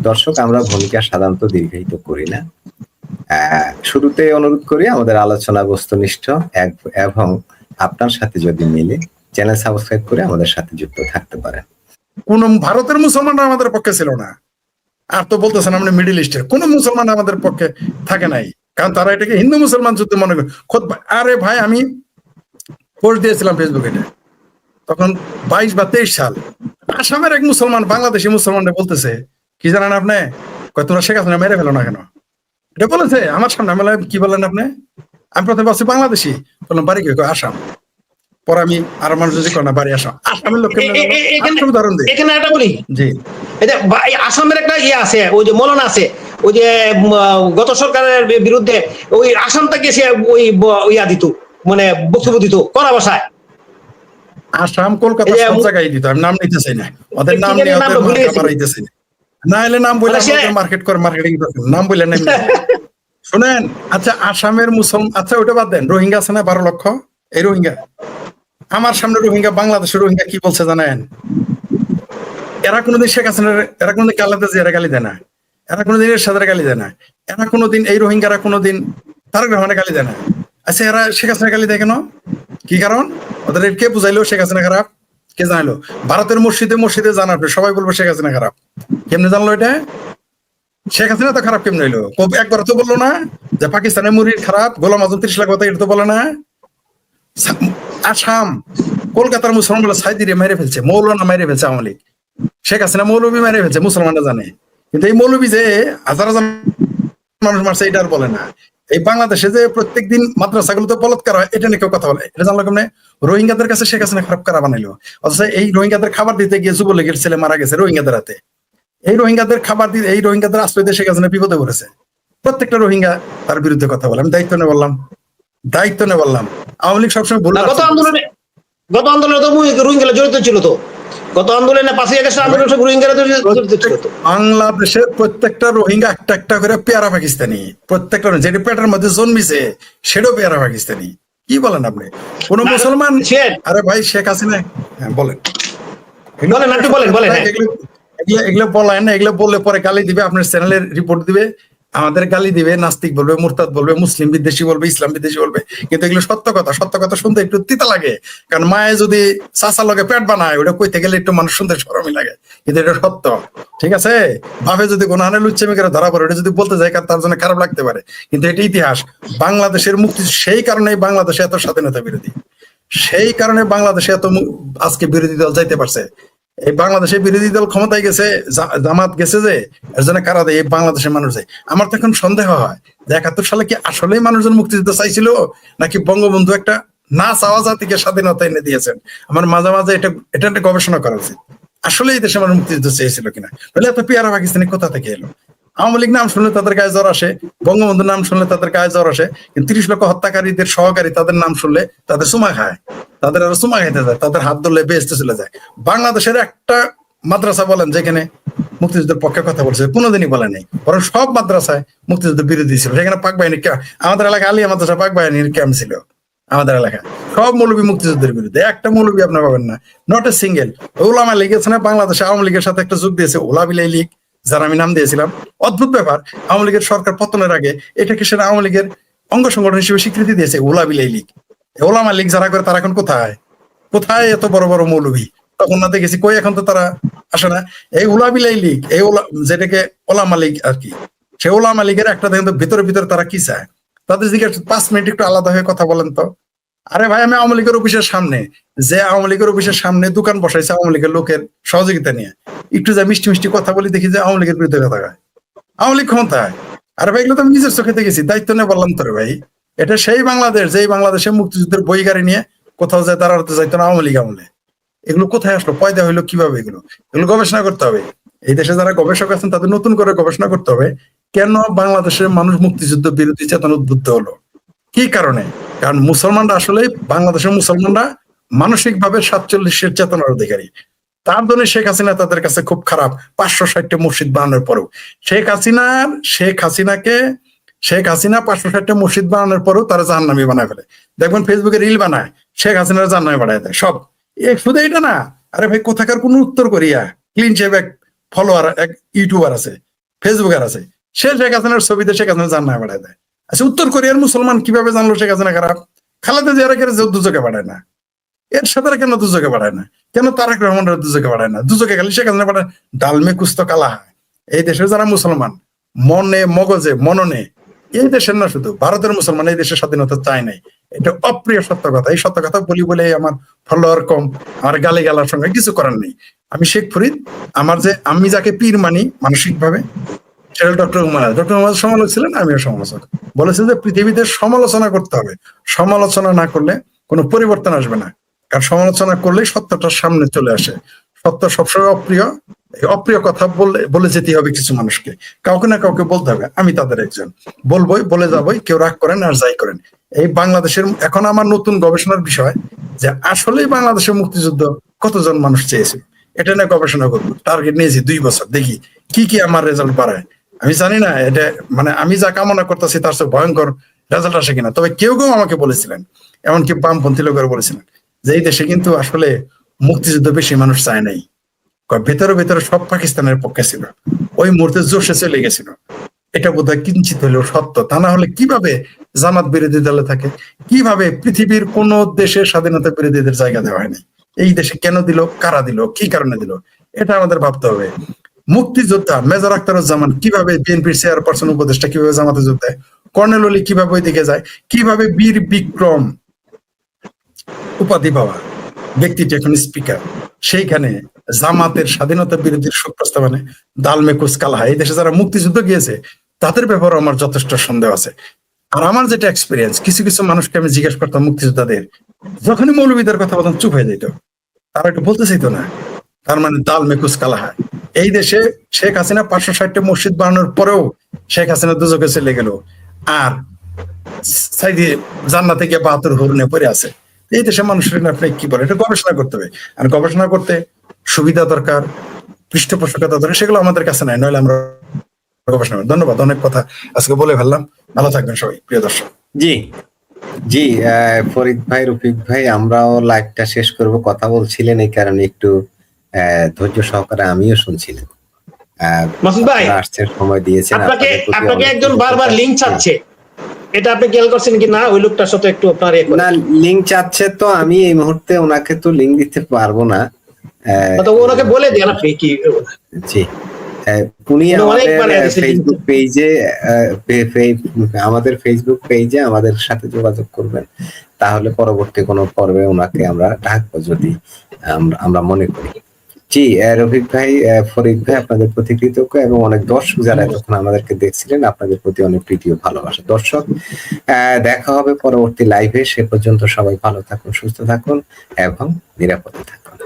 দর্শক, আমরা ভূমিকা সাধারণত দীর্ঘায়িত করি না। শুরুতে অনুরোধ করি আমাদের আলোচনা বস্তুনিষ্ঠ এবং আপনার সাথে যদি মিলে চ্যানেল সাবস্ক্রাইব করে আমাদের সাথে যুক্ত থাকতে পারেন। কোন ভারতের মুসলমানরা আমাদের পক্ষে ছিল না, আর তো বলতেছেন আমরা মিডিল ইস্টের কোন মুসলমান আমাদের পক্ষে থাকে নাই, কারণ তারা এটাকে হিন্দু মুসলমান যুদ্ধ মনে করে। আরে ভাই, আমি পোস্ট দিয়েছিলাম ফেসবুকে, তখন 22 বা 23 সাল, আসামের এক মুসলমান বাংলাদেশি মুসলমানরা বলতেছে কি জানেন আপনি, তোমরা শেখ হাসিনা মেরে ফেলো না কেন, এটা বলেছে আমার সামনে। আমি কি বললেন আপনি? আমি প্রথমে ভাবছি বাংলাদেশি, বললাম বাড়ি কে, আসাম। পরে আমি আর মানুষ যদি করে না বাড়ি আসাম, আসামের লোককে উদাহরণ দিই। এখানে একটা বলি, জি, আসামের একটা ইয়ে আছে, ওই যে মৌলানা আছে, ওই যে গত সরকারের বিরুদ্ধে ওই আসাম থেকে সে ওই ইয়া দিত, মানে বক্তব্য দিত কড়া ভাষায়। আসাম কলকাতা সব জায়গায় দিত, আমি নাম নিতে চাই না, ওদের নাম নিয়ে বাড়াইতেছে না, এলে নাম বলে মার্কেট করে, মার্কেটিং নাম বললেন না। শোনেন, আচ্ছা আসামের মুসলমান, আচ্ছা ওটা বাদ দেন, রোহিঙ্গা আছে না 12 লক্ষ, এই রোহিঙ্গা আমার সামনে, রোহিঙ্গা বাংলাদেশের রোহিঙ্গা কি বলছে জানেন? এরা কোনোদিন শেখ হাসিনার, এরা কোনোদিন কালাতে এরা গালি দেয় না, এরা কোনোদিন এর সাথে গালি দেয় না, এরা কোনোদিন, এই রোহিঙ্গারা কোনোদিন তারেক রহমানের গালি দেয় না। আচ্ছা এরা শেখ হাসিনা গালি দেয় কেন? কি কারণ? ওদের কে বুঝাইলো শেখ হাসিনা খারাপ? কে জানাইলো? ভারতের মসজিদে মসজিদে জানাবে, সবাই বলবো শেখ হাসিনা খারাপ। কেমনে জানলো এটা? শেখ হাসিনা তো খারাপ কেমনে হইলো? একবার তো বললো না যে পাকিস্তানের মুরির খারাপ, গোলাম আজম 30 লাখ কথা, এটা তো বলে না। আসাম কলকাতার মুসলমান বলে সাইদিরে মেরে ফেলছে, মৌলানা মেরে ফেলছে আওয়ামী লীগ, শেখ হাসিনা মৌলবী মেরে ফেলছে, মুসলমানরা জানে। কিন্তু এই মৌলবী যে হাজার হাজার মানুষ মারছে এটা আর বলে না। এই বাংলাদেশে যে প্রত্যেকদিন মাদ্রাসাগুলোতে বলৎকার হয়, এটা নিয়ে কেউ কথা বলে, এটা জানলো কেমনে? রোহিঙ্গাদের কাছে শেখ হাসিনা খারাপ কারা বানাইলো, অথচ এই রোহিঙ্গাদের খাবার দিতে গিয়ে যুবলীগের ছেলে মারা গেছে রোহিঙ্গাদের হাতে। এই রোহিঙ্গাদের খাবার দিয়ে, এই রোহিঙ্গাদের আশ্রয় দিয়ে শেখ হাসিনা বিপদে পড়েছে। প্রত্যেকটা রোহিঙ্গা তার বিরুদ্ধে কথা বলে। আমি দায়িত্ব নিয়ে বললাম, আওয়ামী লীগ সবসময় বলল। গত আন্দোলনে তো রোহিঙ্গারা জড়িত ছিল, তো গত আন্দোলনে 5ই আগস্ট আন্দোলনে সব রোহিঙ্গারা জড়িত ছিল। তো বাংলাদেশের প্রত্যেকটা রোহিঙ্গা একটা একটা করে পেয়ারা পাকিস্তানি, প্রত্যেকটা যেটা পেটের মধ্যে জন্মিছে সেটাও পেয়ারা পাকিস্তানি। কি বলেন আপনি? কোন মুসলমান? আরে ভাই শেখ হাসিনা, বলেন এগুলো বলেন না, এগুলো বললে পরে গালি দিবে, আপনার চ্যানেলের রিপোর্ট দিবে, আমাদের গালি দিবে, নাস্তিক বলবে, মুরতাদ বলবে, মুসলিম বিদ্বেষী বলবে, ইসলাম বিদ্বেষী বলবে। কিন্তু এগুলো সত্য কথা, সত্য কথা শুনতে একটু তিতা লাগে, কারণ মায়ে যদি চাচার লগে পেট বানায়, ওটা কইতে গেলে একটু মানুষ শুনতে শরমই লাগে, কিন্তু এটা সত্য। ঠিক আছে, বাপে যদি কোনো হানে লুচ্চামি করে ধরা পড়ে, এটা যদি বলতে যায় তার জন্য খারাপ লাগতে পারে, কিন্তু এটা ইতিহাস। বাংলাদেশের মুক্তি, সেই কারণেই বাংলাদেশে এত স্বাধীনতা বিরোধী, সেই কারণে বাংলাদেশে এত আজকে বিরোধী দল যাইতে পারছে। এই বাংলাদেশের বিরোধী দল ক্ষমতায় গেছে, জামাত গেছে, যে এর জন্য কারা দেয়? এই বাংলাদেশের মানুষ দেয়। আমার তো এখন সন্দেহ হয় যে 71 সালে কি আসলেই মানুষজন মুক্তিযুদ্ধ চাইছিল, নাকি বঙ্গবন্ধু একটা না চাওয়া জাতিকে স্বাধীনতা এনে দিয়েছেন? আমার মাঝে মাঝে এটা একটা গবেষণা করা উচিত, আসলে এই দেশে মানুষ মুক্তিযুদ্ধ চেয়েছিল কিনা। তাহলে এত পেয়ারা পাকিস্তানি কোথা থেকে এলো? আওয়ামী লীগ নাম শুনলে তাদের গায়ে জ্বর আসে, বঙ্গবন্ধুর নাম শুনলে তাদের গায়ে জ্বর আসে, কিন্তু 30 লক্ষ হত্যাকারীদের সহকারী তাদের নাম শুনলে তাদের চুমা খায়, তাদের আরো চুমা খাইতে যায়, তাদের হাত ধরলে বেহেশতে চলে যায়। বাংলাদেশের একটা মাদ্রাসা বলেন যেখানে মুক্তিযুদ্ধের পক্ষে কথা বলছে? কোনোদিনই বলে নেই, বরং সব মাদ্রাসায় মুক্তিযুদ্ধ বিরোধী ছিল। সেখানে পাক বাহিনী, আমাদের এলাকায় আলিয়া মাদ্রাসা পাক বাহিনীর ক্যাম্প ছিল, আমাদের এলাকায় সব মৌলবী মুক্তিযুদ্ধের বিরুদ্ধে, একটা মৌলবী আপনার পাবেন না, নট এ সিঙ্গেল। ওলামা লীগ আছে না বাংলাদেশে, আওয়ামী লীগের সাথে একটা যোগ দিয়েছে ওলাবিলাই লীগ, যারা আমি নাম দিয়েছিলাম। অদ্ভুত ব্যাপার, আওয়ামী লীগের সরকার পতনের আগে এটাকে সেটা আওয়ামী লীগের অঙ্গ সংগঠন হিসেবে স্বীকৃতি দিয়েছে ওলাবিলাই লীগ। ওলামা লীগ যারা করে তারা এখন কোথায়? কোথায় এত বড় বড় মৌলবী? তখন না দেখেছি কই, এখন তো তারা আসে না। এই ওলাবিলাই লীগ, এই যেটাকে ওলামা লীগ আর কি, সে ওলামা লীগের একটা দেখেন তো ভিতরে ভিতরে তারা কি চায়, তাদের দিকে 5 মিনিট একটু আলাদা হয়ে কথা বলেন তো। আরে ভাই, আমি আওয়ামী লীগের অফিসের সামনে, যে আওয়ামী লীগের অফিসের সামনে দোকান বসাইছে আওয়ামী লীগের লোকের সহযোগিতা নিয়ে, একটু যা মিষ্টি মিষ্টি কথা বলি, দেখি যে আওয়ামী লীগের বিরুদ্ধে কথা কয়, আওয়ামী লীগ ক্ষমতায়। আরে ভাই, এগুলো তো আমি নিজের চোখে দেখেছি, দায়িত্ব নিয়ে বললাম তো রে ভাই। এটা সেই বাংলাদেশ, যেই বাংলাদেশে মুক্তিযুদ্ধের বই গাড়ি নিয়ে কোথাও যায় দাঁড়াতে যাইতো না আওয়ামী লীগ আমলে। এগুলো কোথায় আসলো, পয়দা হইলো কিভাবে? এগুলো গবেষণা করতে হবে। এই দেশে যারা গবেষক আছেন তাদের নতুন করে গবেষণা করতে হবে, কেন বাংলাদেশের মানুষ মুক্তিযুদ্ধ বিরোধী চেতনা উদ্বুদ্ধ হলো, কি কারণে? কারণ মুসলমানরা আসলে, বাংলাদেশের মুসলমানরা মানসিকভাবে 47-এর চেতনার অধিকারী। তার জন্য শেখ হাসিনা তাদের কাছে খুব খারাপ, 560টা মসজিদ বানানোর পরেও। শেখ হাসিনা 560টা মসজিদ বানানোর পরেও তারা জাহান্নামী বানায় ফেলে। দেখবেন ফেসবুকে রিল বানায়, শেখ হাসিনার জাহান্নামে বানায় দেয় সব। শুধু এটা না, আরে ভাই কোথাকার কোন উত্তর কোরিয়া ক্লিন শেভ এক ফলোয়ার, এক ইউটিউবার আছে, ফেসবুকের আছে, সে শেখ হাসিনার ছবিতে শেখ হাসিনা জান্নায় পাঠায় দেয়। আচ্ছা, উত্তর কোরিয়ার মুসলমান কিভাবে জানলো শেখ হাসিনা খারাপ? খালেদা জিয়ারা কেন দুচোখে পাঠায় না? এর সাথে কেন দুচোখে পাঠায় না? কেন তারেক রহমানের দুচোখে পাঠায় না? দুচোখে খালি শেখ হাসিনা পাঠায়। ডালমে কুস্ত কালা হয়। এই দেশের যারা মুসলমান মনে মগজে মননে, এই দেশের না শুধু ভারতের মুসলমান এই দেশের স্বাধীনতা চায় নাই। এটা অপ্রিয় সত্য কথা। এই সত্য কথা বলি বলে আমার ফলোয়ার কম, আমার গালি গালার সঙ্গে কিছু করার নেই। আমি শেখ ফরিদ, আমি যাকে পীর মানি মানসিক ভাবে, সেটা ডক্টর উমার সমালোচক ছিলেন, আমিও সমালোচক। বলেছে যে পৃথিবীতে সমালোচনা করতে হবে, সমালোচনা না করলে কোনো পরিবর্তন আসবে না। কারণ সমালোচনা করলেই সত্যটা সামনে চলে আসে। সত্য সবসময় অপ্রিয়, এই অপ্রিয় কথা বলে যেতে হবে কিছু মানুষকে, কাউকে না কাউকে বলতে হবে। আমি তাদের একজন, বলবোই, বলে যাবোই, কেউ রাগ করেন আর যাই করেন। এই বাংলাদেশের এখন আমার নতুন গবেষণার বিষয় যে আসলেই বাংলাদেশের মুক্তিযুদ্ধ কতজন মানুষ চেয়েছে, এটা নিয়ে গবেষণা করবো। টার্গেট নিয়েছি 2 বছর, দেখি কি আমার রেজাল্ট বাড়ায়। আমি জানি না এটা মানে আমি যা কামনা করতেছি তার চেয়ে ভয়ঙ্কর রেজাল্ট আসে কিনা। তবে কেউ আমাকে বলেছিলেন, এমনকি বামপন্থী লোকেরা বলেছিলেন যে এই দেশে কিন্তু আসলে মুক্তিযুদ্ধ বেশি মানুষ চায় নাই, ভেতরে ভেতরে সব পাকিস্তানের পক্ষে ছিল, ওই মুহূর্তে জোশে চলে গেছিল। এটা বোধহয় কিঞ্চিত হলেও সত্য। তা না হলে কিভাবে জামাত বিরোধী দলে থাকে, কিভাবে পৃথিবীর কোন দেশের স্বাধীনতা বিরোধীদের জায়গা দেওয়া হয়নি, এই দেশে কেন দিল, কারা দিল, কি কারণে দিল, এটা আমাদের ভাবতে হবে। মুক্তিযোদ্ধা মেজর আখতারুজ্জামান কিভাবে বিএনপির চেয়ারপারসন উপদেষ্টা কিভাবে জামাতে যোগ দেয়, কর্নেল অলি কিভাবে ওই দিকে যায়, কিভাবে বীর বিক্রম উপাধি পাওয়া ব্যক্তিটি এখন স্পিকার, সেইখানে জামাতের স্বাধীনতা বিরোধীর শোক প্রস্তাবনে দালমে কুচকালা হয়। এই দেশে যারা মুক্তিযুদ্ধ গিয়েছে তাদের ব্যাপারে আমার যথেষ্ট সন্দেহ আছে। আর আমার যেটা এক্সপিরিয়েন্স, কিছু কিছু মানুষকে আমি জিজ্ঞেস করতাম মুক্তিযোদ্ধাদের, যখনই মৌলবীদের কথা বলতাম চুপ হয়ে যেত, তারা একটু বলতে চাইতো না। তার মানে দালমে কুচকালা হয়। এই দেশে শেখ হাসিনা 560টা মসজিদ বানানোর পরেও শেখ হাসিনা দুজকে চলে গেল, আর সাইদি জান্নাতে গিয়ে 72 হরণে পড়ে আছে। এই দেশের মানুষের আপনি কি বলেন? এটা গবেষণা করতে হবে, আর গবেষণা করতে সুবিধা দরকার, পৃষ্ঠপোষকতা দরকার, সেগুলো আমাদের কাছে নাই, নইলে আমরা গবেষণা করি। ধন্যবাদ, অনেক কথা আজকে বলে ফেললাম। ভালো থাকবেন সবাই, প্রিয় দর্শক। জি জি, ফরিদ ভাই, রফিক ভাই, আমরাও লাইভটা শেষ করব। কথা বলছিলেন এই কারণে একটু ধৈর্য সহকারে আমিও শুনছিলাম। মাসুদ ভাই আসছেন, সময় দিয়েছেন। আপনাকে একজন বারবার লিংক চাচ্ছে, এটা আপনি খেয়াল করছেন কি না? ওই লোকটার সাথে একটু আপনার না, লিংক চাচ্ছে তো আমি এই মুহূর্তে ওনাকে তো লিংক দিতে পারবো না। ওনাকে বলে দেন আপনি কি। জি, উনি ফেসবুক পেজে, আমাদের ফেসবুক পেজে আমাদের সাথে যোগাযোগ করবেন, তাহলে পরবর্তী কোনো পর্বে ওনাকে আমরা ডাকবো যদি আমরা মনে করি। জি, রফিক ভাই, ফরিদ ভাই, আপনাদের প্রতি কৃতজ্ঞ, এবং অনেক দর্শক যারা এতক্ষণ আমাদেরকে দেখছিলেন, আপনাদের প্রতি অনেক প্রীতি ও ভালোবাসা। দর্শক, দেখা হবে পরবর্তী লাইভে। সে পর্যন্ত সবাই ভালো থাকুন, সুস্থ থাকুন এবং নিরাপদে থাকুন।